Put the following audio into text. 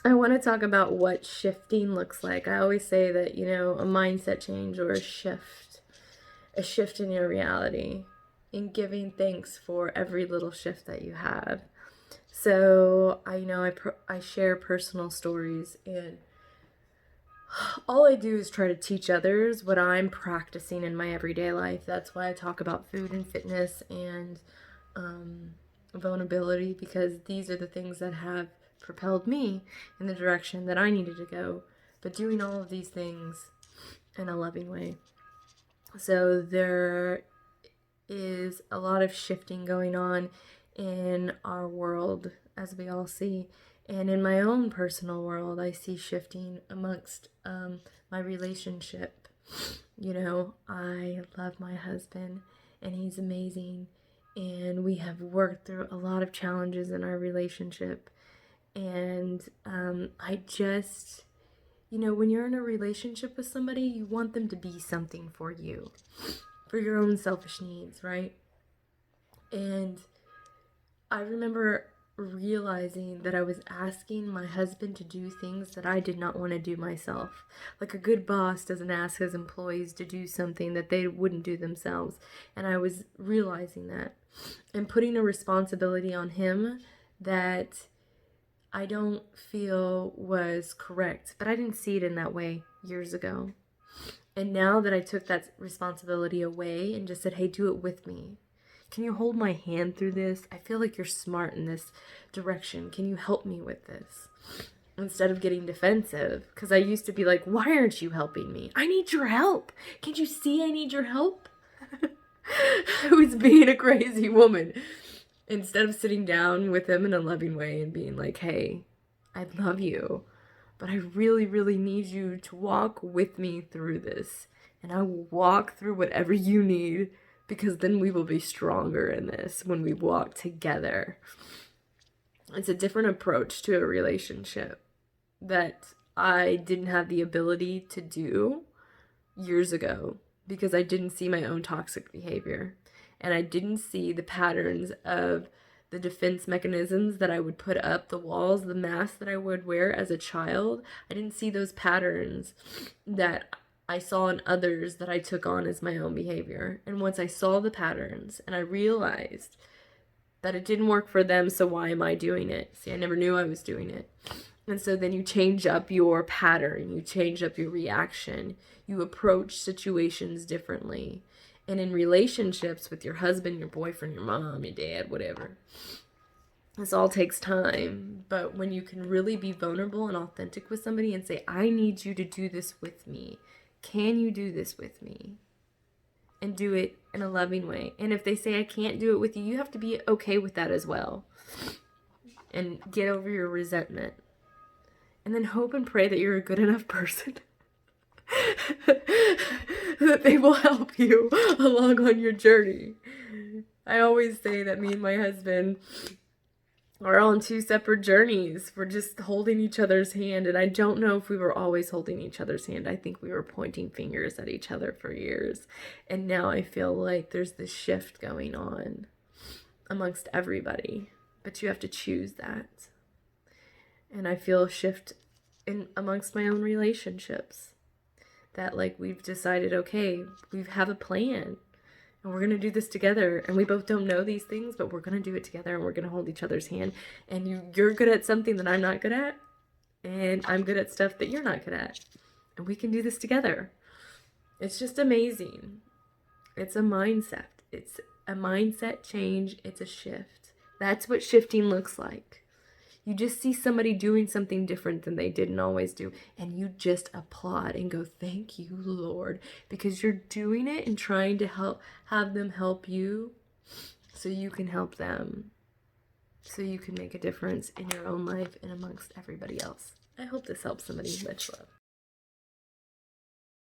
I want to talk about what shifting looks like. I always say that, a mindset change or a shift in your reality, and giving thanks for every little shift that you have. So I share personal stories, and all I do is try to teach others what I'm practicing in my everyday life. That's why I talk about food and fitness and um, vulnerability, because these are the things that have propelled me in the direction that I needed to go. But doing all of these things in a loving way. So there is a lot of shifting going on in our world, as we all see. And in my own personal world, I see shifting amongst my relationship. I love my husband, and he's amazing. And we have worked through a lot of challenges in our relationship. And I just, when you're in a relationship with somebody, you want them to be something for you, for your own selfish needs, right? And I remember realizing that I was asking my husband to do things that I did not want to do myself. Like a good boss doesn't ask his employees to do something that they wouldn't do themselves. And I was realizing that and putting a responsibility on him that I don't feel was correct. But I didn't see it in that way years ago. And now that I took that responsibility away and just said, hey, do it with me. Can you hold my hand through this? I feel like you're smart in this direction. Can you help me with this? Instead of getting defensive. Because I used to be like, why aren't you helping me? I need your help. Can't you see I need your help? I was being a crazy woman. Instead of sitting down with him in a loving way and being like, hey, I love you, but I really, really need you to walk with me through this. And I will walk through whatever you need, because then we will be stronger in this when we walk together. It's a different approach to a relationship that I didn't have the ability to do years ago because I didn't see my own toxic behavior. And I didn't see the patterns of the defense mechanisms that I would put up, the walls, the masks that I would wear as a child. I didn't see those patterns that I saw in others that I took on as my own behavior. And once I saw the patterns and I realized that it didn't work for them, so why am I doing it? See, I never knew I was doing it. And so then you change up your pattern, you change up your reaction, you approach situations differently. And in relationships with your husband, your boyfriend, your mom, your dad, whatever, this all takes time. But when you can really be vulnerable and authentic with somebody and say, I need you to do this with me. Can you do this with me? And do it in a loving way. And if they say, I can't do it with you, you have to be okay with that as well. And get over your resentment. And then hope and pray that you're a good enough person that they will help you along on your journey. I always say that me and my husband are on two separate journeys. We're just holding each other's hand, and I don't know if we were always holding each other's hand. I think we were pointing fingers at each other for years. And now I feel like there's this shift going on amongst everybody. But you have to choose that. And I feel a shift in amongst my own relationships. That like we've decided, okay, we have a plan and we're going to do this together. And we both don't know these things, but we're going to do it together, and we're going to hold each other's hand. And you're good at something that I'm not good at, and I'm good at stuff that you're not good at. And we can do this together. It's just amazing. It's a mindset. It's a mindset change. It's a shift. That's what shifting looks like. You just see somebody doing something different than they didn't always do, and you just applaud and go, thank you, Lord, because you're doing it and trying to have them help you so you can help them, so you can make a difference in your own life and amongst everybody else. I hope this helps somebody. Much love.